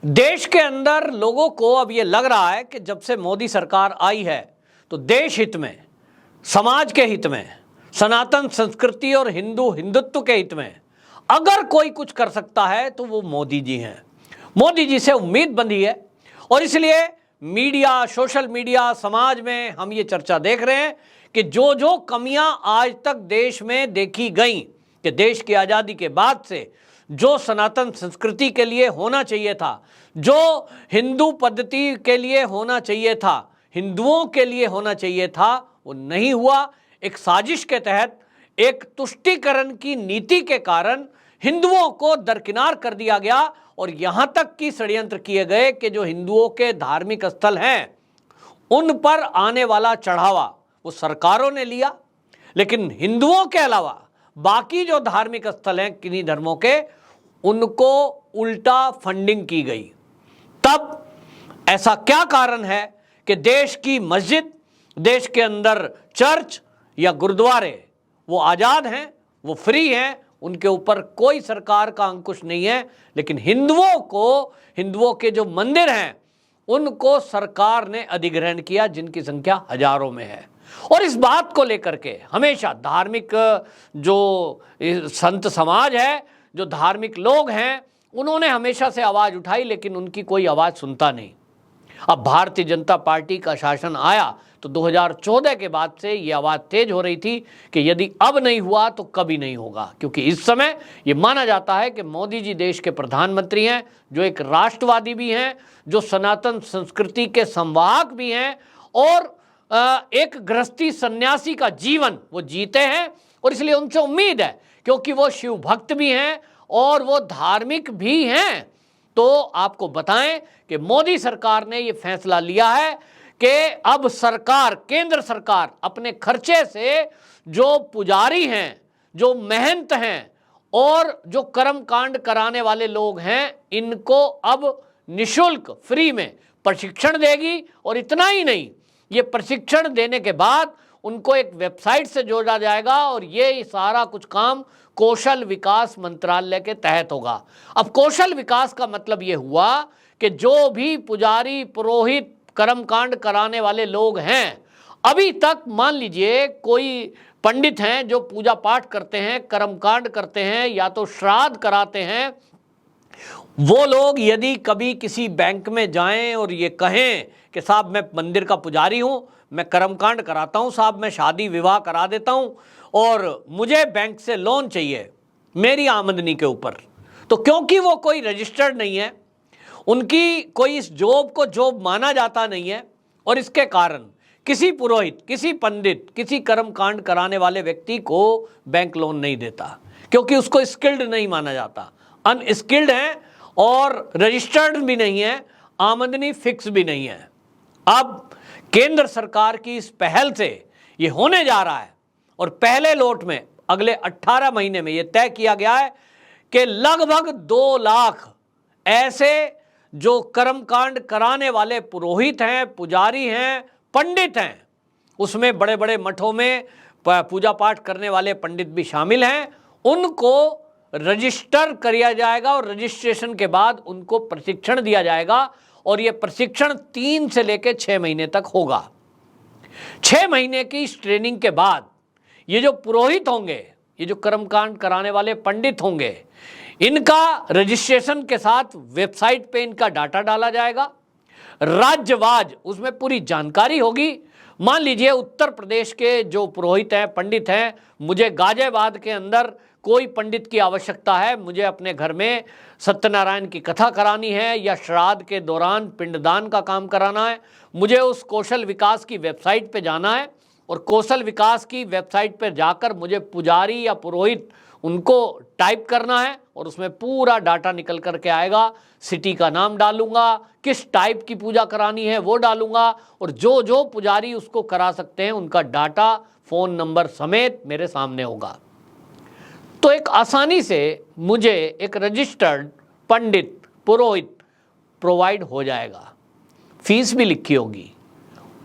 देश के अंदर लोगों को अब ये लग रहा है कि जब से मोदी सरकार आई है तो देश हित में, समाज के हित में, सनातन संस्कृति और हिंदुत्व के हित में अगर कोई कुछ कर सकता है तो वो मोदी जी हैं। मोदी जी से उम्मीद बंधी है और इसलिए मीडिया, सोशल मीडिया, समाज में हम ये चर्चा देख रहे हैं कि जो जो कमियां आज तक देश में देखी गई कि देश की आज़ादी के बाद से जो सनातन संस्कृति के लिए होना चाहिए था, जो हिंदू पद्धति के लिए होना चाहिए था, हिंदुओं के लिए होना चाहिए था, वो नहीं हुआ। एक साजिश के तहत, एक तुष्टीकरण की नीति के कारण हिंदुओं को दरकिनार कर दिया गया और यहाँ तक कि षड्यंत्र किए गए कि जो हिंदुओं के धार्मिक स्थल हैं उन पर आने वाला चढ़ावा वो सरकारों ने लिया, लेकिन हिंदुओं के अलावा बाकी जो धार्मिक स्थल हैं किन्हीं धर्मों के, उनको उल्टा फंडिंग की गई। तब ऐसा क्या कारण है कि देश की मस्जिद, देश के अंदर चर्च या गुरुद्वारे वो आज़ाद हैं, वो फ्री हैं, उनके ऊपर कोई सरकार का अंकुश नहीं है, लेकिन हिंदुओं के जो मंदिर हैं उनको सरकार ने अधिग्रहण किया, जिनकी संख्या हजारों में है। और इस बात को लेकर के हमेशा धार्मिक जो संत समाज है, जो धार्मिक लोग हैं, उन्होंने हमेशा से आवाज़ उठाई, लेकिन उनकी कोई आवाज़ सुनता नहीं। अब भारतीय जनता पार्टी का शासन आया तो 2014 के बाद से ये आवाज़ तेज हो रही थी कि यदि अब नहीं हुआ तो कभी नहीं होगा, क्योंकि इस समय ये माना जाता है कि मोदी जी देश के प्रधानमंत्री हैं, जो एक राष्ट्रवादी भी हैं, जो सनातन संस्कृति के संवाहक भी हैं और एक गृहस्थी सन्यासी का जीवन वो जीते हैं। और इसलिए उनसे उम्मीद है, क्योंकि वो शिव भक्त भी हैं और वो धार्मिक भी हैं। तो आपको बताएं कि मोदी सरकार ने ये फैसला लिया है कि अब सरकार, केंद्र सरकार अपने खर्चे से जो पुजारी हैं, जो महंत हैं और जो कर्मकांड कराने वाले लोग हैं, इनको अब निशुल्क फ्री में प्रशिक्षण देगी। और इतना ही नहीं, ये प्रशिक्षण देने के बाद उनको एक वेबसाइट से जोड़ा जाएगा और ये सारा कुछ काम कौशल विकास मंत्रालय के तहत होगा। अब कौशल विकास का मतलब ये हुआ कि जो भी पुजारी, पुरोहित, कर्मकांड कराने वाले लोग हैं, अभी तक मान लीजिए कोई पंडित हैं जो पूजा पाठ करते हैं, कर्मकांड करते हैं या तो श्राद्ध कराते हैं, वो लोग यदि कभी किसी बैंक में जाएं और ये कहें कि साहब मैं मंदिर का पुजारी हूं, मैं कर्मकांड कराता हूं, साहब मैं शादी विवाह करा देता हूं और मुझे बैंक से लोन चाहिए मेरी आमदनी के ऊपर, तो क्योंकि वो कोई रजिस्टर्ड नहीं है, उनकी कोई इस जॉब को जॉब माना जाता नहीं है और इसके कारण किसी पुरोहित, किसी पंडित, किसी कर्मकांड कराने वाले व्यक्ति को बैंक लोन नहीं देता, क्योंकि उसको स्किल्ड नहीं माना जाता, अनस्किल्ड है और रजिस्टर्ड भी नहीं है, आमदनी फिक्स भी नहीं है। अब केंद्र सरकार की इस पहल से ये होने जा रहा है और पहले लोट में अगले 18 महीने में ये तय किया गया है कि लगभग 2 लाख ऐसे जो कर्मकांड कराने वाले पुरोहित हैं, पुजारी हैं, पंडित हैं, उसमें बड़े बड़े मठों में पूजा पाठ करने वाले पंडित भी शामिल हैं, उनको रजिस्टर किया जाएगा और रजिस्ट्रेशन के बाद उनको प्रशिक्षण दिया जाएगा और ये प्रशिक्षण 3 से लेकर 6 महीने तक होगा। 6 महीने की इस ट्रेनिंग के बाद ये जो पुरोहित होंगे, ये जो कर्मकांड कराने वाले पंडित होंगे, इनका रजिस्ट्रेशन के साथ वेबसाइट पे इनका डाटा डाला जाएगा, राज्यवाज उसमें पूरी जानकारी होगी। मान लीजिए उत्तर प्रदेश के जो पुरोहित हैं, पंडित हैं, मुझे गाजियाबाद के अंदर कोई पंडित की आवश्यकता है, मुझे अपने घर में सत्यनारायण की कथा करानी है या श्राद्ध के दौरान पिंडदान का काम कराना है, मुझे उस कौशल विकास की वेबसाइट पे जाना है और कौशल विकास की वेबसाइट पे जाकर मुझे पुजारी या पुरोहित उनको टाइप करना है और उसमें पूरा डाटा निकल करके आएगा। सिटी का नाम डालूंगा, किस टाइप की पूजा करानी है वो डालूंगा और जो जो पुजारी उसको करा सकते हैं उनका डाटा फ़ोन नंबर समेत मेरे सामने होगा। तो एक आसानी से मुझे एक रजिस्टर्ड पंडित, पुरोहित प्रोवाइड हो जाएगा। फीस भी लिखी होगी,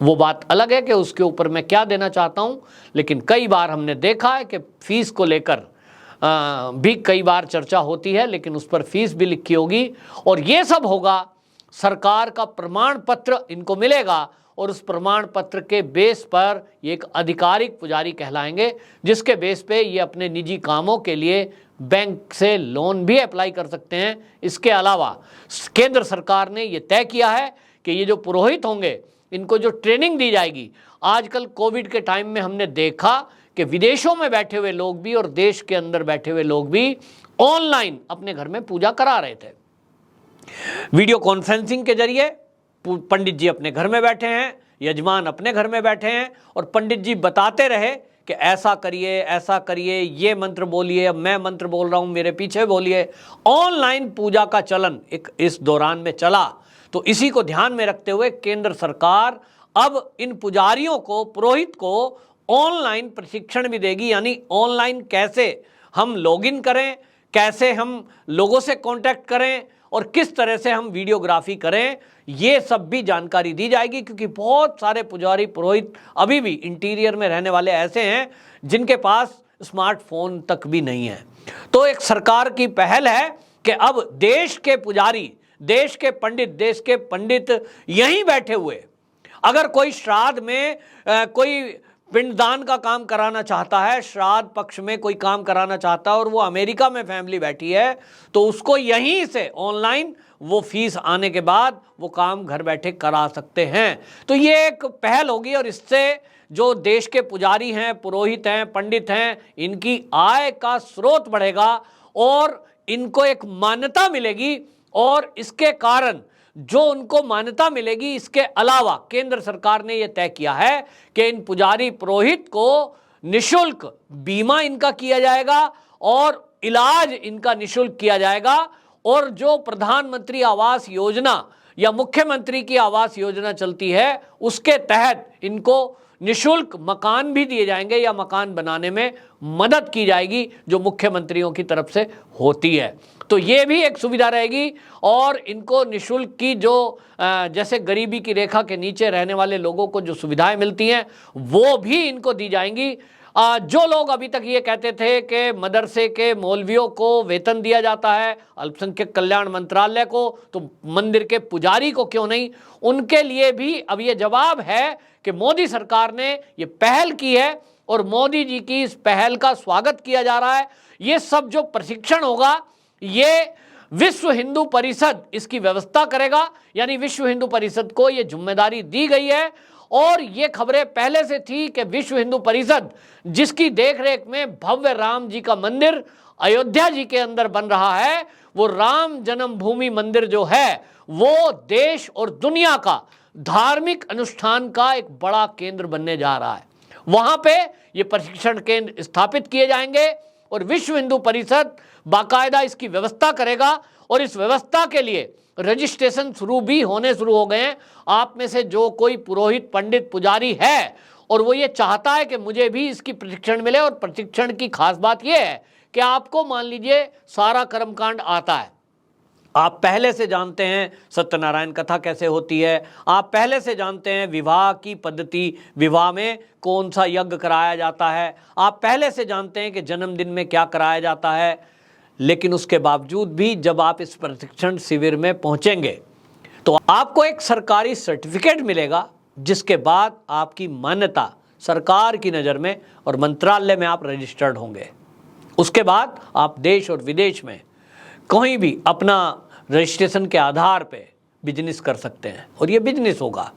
वो बात अलग है कि उसके ऊपर मैं क्या देना चाहता हूँ, लेकिन कई बार हमने देखा है कि फीस को लेकर भी कई बार चर्चा होती है, लेकिन उस पर फीस भी लिखी होगी। और ये सब होगा, सरकार का प्रमाण पत्र इनको मिलेगा और उस प्रमाण पत्र के बेस पर ये एक आधिकारिक पुजारी कहलाएंगे, जिसके बेस पे ये अपने निजी कामों के लिए बैंक से लोन भी अप्लाई कर सकते हैं। इसके अलावा केंद्र सरकार ने ये तय किया है कि ये जो पुरोहित होंगे इनको जो ट्रेनिंग दी जाएगी, आजकल कोविड के टाइम में हमने देखा कि विदेशों में बैठे हुए लोग भी और देश के अंदर बैठे हुए लोग भी ऑनलाइन अपने घर में पूजा करा रहे थे। वीडियो कॉन्फ्रेंसिंग के जरिए पंडित जी अपने घर में बैठे हैं, यजमान अपने घर में बैठे हैं और पंडित जी बताते रहे कि ऐसा करिए, ये मंत्र बोलिए, अब मैं मंत्र बोल रहा हूं, मेरे पीछे बोलिए। ऑनलाइन पूजा का चलन एक इस दौरान में चला। तो इसी को ध्यान में रखते हुए केंद्र सरकार अब इन पुजारियों को, पुरोहित को ऑनलाइन प्रशिक्षण भी देगी, यानी ऑनलाइन कैसे हम लॉगिन करें, कैसे हम लोगों से कांटेक्ट करें और किस तरह से हम वीडियोग्राफी करें, ये सब भी जानकारी दी जाएगी। क्योंकि बहुत सारे पुजारी, पुरोहित अभी भी इंटीरियर में रहने वाले ऐसे हैं जिनके पास स्मार्टफोन तक भी नहीं है। तो एक सरकार की पहल है कि अब देश के पुजारी, देश के पंडित यहीं बैठे हुए, अगर कोई श्राद्ध में कोई पिंडदान का काम कराना चाहता है, श्राद्ध पक्ष में कोई काम कराना चाहता है और वो अमेरिका में फैमिली बैठी है, तो उसको यहीं से ऑनलाइन वो फीस आने के बाद वो काम घर बैठे करा सकते हैं। तो ये एक पहल होगी और इससे जो देश के पुजारी हैं, पुरोहित हैं, पंडित हैं, इनकी आय का स्रोत बढ़ेगा और इनको एक मान्यता मिलेगी। और इसके कारण जो उनको मान्यता मिलेगी, इसके अलावा केंद्र सरकार ने यह तय किया है कि इन पुजारी पुरोहित को निशुल्क बीमा इनका किया जाएगा और इलाज इनका निशुल्क किया जाएगा। और जो प्रधानमंत्री आवास योजना या मुख्यमंत्री की आवास योजना चलती है, उसके तहत इनको निशुल्क मकान भी दिए जाएंगे या मकान बनाने में मदद की जाएगी, जो मुख्यमंत्रियों की तरफ से होती है। तो ये भी एक सुविधा रहेगी और इनको निशुल्क की जो जैसे गरीबी की रेखा के नीचे रहने वाले लोगों को जो सुविधाएं मिलती हैं वो भी इनको दी जाएंगी। जो लोग अभी तक ये कहते थे कि मदरसे के मौलवियों को वेतन दिया जाता है, अल्पसंख्यक कल्याण मंत्रालय को, तो मंदिर के पुजारी को क्यों नहीं, उनके लिए भी अब ये जवाब है कि मोदी सरकार ने ये पहल की है और मोदी जी की इस पहल का स्वागत किया जा रहा है। ये सब जो प्रशिक्षण होगा ये विश्व हिंदू परिषद इसकी व्यवस्था करेगा, यानी विश्व हिंदू परिषद को ये जिम्मेदारी दी गई है। और ये खबरें पहले से थी कि विश्व हिंदू परिषद, जिसकी देखरेख में भव्य राम जी का मंदिर अयोध्या जी के अंदर बन रहा है, वो राम जन्मभूमि मंदिर जो है वो देश और दुनिया का धार्मिक अनुष्ठान का एक बड़ा केंद्र बनने जा रहा है। वहां पे ये प्रशिक्षण केंद्र स्थापित किए जाएंगे और विश्व हिंदू परिषद बाकायदा इसकी व्यवस्था करेगा और इस व्यवस्था के लिए रजिस्ट्रेशन शुरू हो गए हैं। आप में से जो कोई पुरोहित, पंडित, पुजारी है और वो ये चाहता है कि मुझे भी इसकी प्रशिक्षण मिले, और प्रशिक्षण की खास बात यह है कि आपको मान लीजिए सारा कर्मकांड आता है, आप पहले से जानते हैं सत्यनारायण कथा कैसे होती है, आप पहले से जानते हैं विवाह की पद्धति, विवाह में कौन सा यज्ञ कराया जाता है, आप पहले से जानते हैं कि जन्मदिन में क्या कराया जाता है। लेकिन उसके बावजूद भी जब आप इस प्रशिक्षण शिविर में पहुंचेंगे तो आपको एक सरकारी सर्टिफिकेट मिलेगा, जिसके बाद आपकी मान्यता सरकार की नज़र में और मंत्रालय में आप रजिस्टर्ड होंगे। उसके बाद आप देश और विदेश में कहीं भी अपना रजिस्ट्रेशन के आधार पे बिजनेस कर सकते हैं और ये बिजनेस होगा,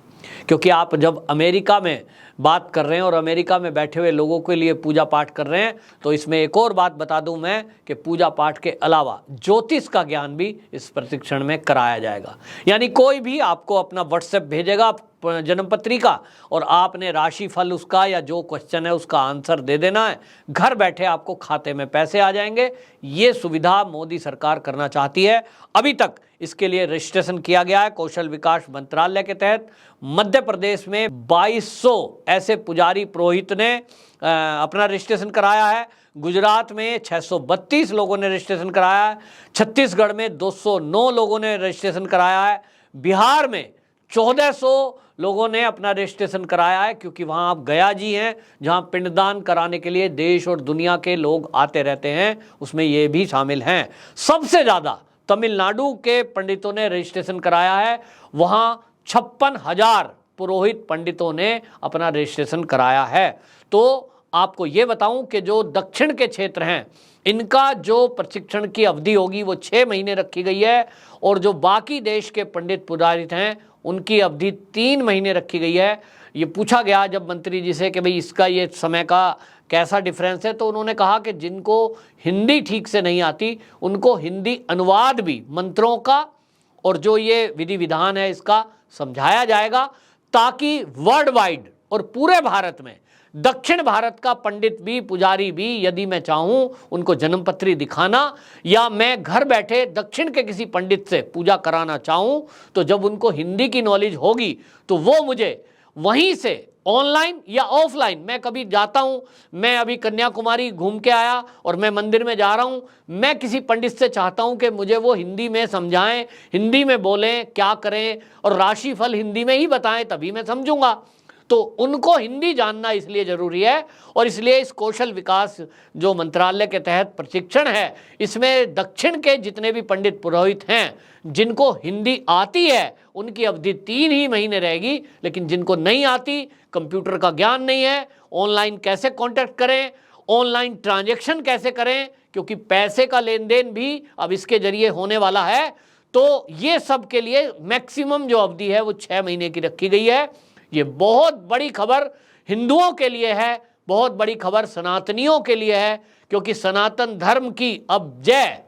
क्योंकि आप जब अमेरिका में बात कर रहे हैं और अमेरिका में बैठे हुए लोगों के लिए पूजा पाठ कर रहे हैं, तो इसमें एक और बात बता दूं मैं कि पूजा पाठ के अलावा ज्योतिष का ज्ञान भी इस प्रशिक्षण में कराया जाएगा। यानी कोई भी आपको अपना व्हाट्सएप भेजेगा जन्म पत्रिका और आपने राशि फल उसका या जो क्वेश्चन है उसका आंसर दे देना है, घर बैठे आपको खाते में पैसे आ जाएंगे। ये सुविधा मोदी सरकार करना चाहती है। अभी तक इसके लिए रजिस्ट्रेशन किया गया है कौशल विकास मंत्रालय के तहत। मध्य प्रदेश में 2200 ऐसे पुजारी पुरोहित ने अपना रजिस्ट्रेशन कराया है, गुजरात में 632 लोगों ने रजिस्ट्रेशन कराया है, छत्तीसगढ़ में 209 लोगों ने रजिस्ट्रेशन कराया है, बिहार में 1400 लोगों ने अपना रजिस्ट्रेशन कराया है, क्योंकि वहाँ आप गया जी हैं, जहाँ पिंडदान कराने के लिए देश और दुनिया के लोग आते रहते हैं, उसमें ये भी शामिल हैं। सबसे ज़्यादा तमिलनाडु के पंडितों ने रजिस्ट्रेशन कराया है, वहाँ 56,000 पुरोहित पंडितों ने अपना रजिस्ट्रेशन कराया है। तो आपको ये बताऊं कि जो दक्षिण के क्षेत्र हैं, इनका जो प्रशिक्षण की अवधि होगी वो 6 महीने रखी गई है, और जो बाकी देश के पंडित पुरोहित हैं उनकी अवधि 3 महीने रखी गई है। ये पूछा गया जब मंत्री जी से कि भाई इसका ये समय का कैसा डिफरेंस है, तो उन्होंने कहा कि जिनको हिंदी ठीक से नहीं आती उनको हिंदी अनुवाद भी मंत्रों का और जो ये विधि विधान है इसका समझाया जाएगा, ताकि वर्ल्ड वाइड और पूरे भारत में दक्षिण भारत का पंडित भी पुजारी भी, यदि मैं चाहूं उनको जन्मपत्री दिखाना या मैं घर बैठे दक्षिण के किसी पंडित से पूजा कराना चाहूं, तो जब उनको हिंदी की नॉलेज होगी तो वो मुझे वहीं से ऑनलाइन या ऑफलाइन, मैं कभी जाता हूं, मैं अभी कन्याकुमारी घूम के आया और मैं मंदिर में जा रहा हूं, मैं किसी पंडित से चाहता हूं कि मुझे वो हिंदी में समझाएं, हिंदी में बोलें, क्या करें और राशिफल हिंदी में ही बताएं, तभी मैं समझूंगा। तो उनको हिंदी जानना इसलिए जरूरी है, और इसलिए इस कौशल विकास जो मंत्रालय के तहत प्रशिक्षण है, इसमें दक्षिण के जितने भी पंडित पुरोहित हैं जिनको हिंदी आती है उनकी अवधि 3 ही महीने रहेगी, लेकिन जिनको नहीं आती, कंप्यूटर का ज्ञान नहीं है, ऑनलाइन कैसे कांटेक्ट करें, ऑनलाइन ट्रांजैक्शन कैसे करें, क्योंकि पैसे का लेन देन भी अब इसके जरिए होने वाला है, तो ये सब के लिए मैक्सिमम जो अवधि है वो 6 महीने की रखी गई है। ये बहुत बड़ी खबर हिंदुओं के लिए है, बहुत बड़ी खबर सनातनियों के लिए है, क्योंकि सनातन धर्म की अब जय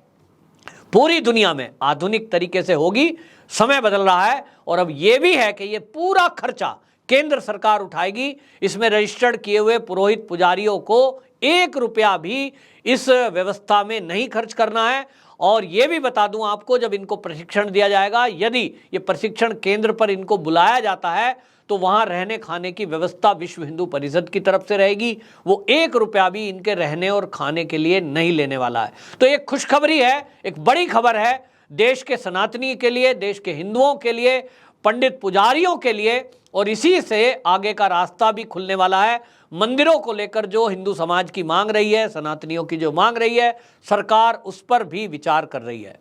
पूरी दुनिया में आधुनिक तरीके से होगी। समय बदल रहा है, और अब यह भी है कि ये पूरा खर्चा केंद्र सरकार उठाएगी। इसमें रजिस्टर्ड किए हुए पुरोहित पुजारियों को 1 रुपया भी इस व्यवस्था में नहीं खर्च करना है। और ये भी बता दूं आपको, जब इनको प्रशिक्षण दिया जाएगा, यदि ये प्रशिक्षण केंद्र पर इनको बुलाया जाता है, तो वहां रहने खाने की व्यवस्था विश्व हिंदू परिषद की तरफ से रहेगी। वो 1 रुपया भी इनके रहने और खाने के लिए नहीं लेने वाला है। तो एक खुशखबरी है, एक बड़ी खबर है देश के सनातनी के लिए, देश के हिंदुओं के लिए, पंडित पुजारियों के लिए, और इसी से आगे का रास्ता भी खुलने वाला है। मंदिरों को लेकर जो हिंदू समाज की मांग रही है, सनातनियों की जो मांग रही है, सरकार उस पर भी विचार कर रही है।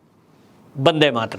वंदे मातरम।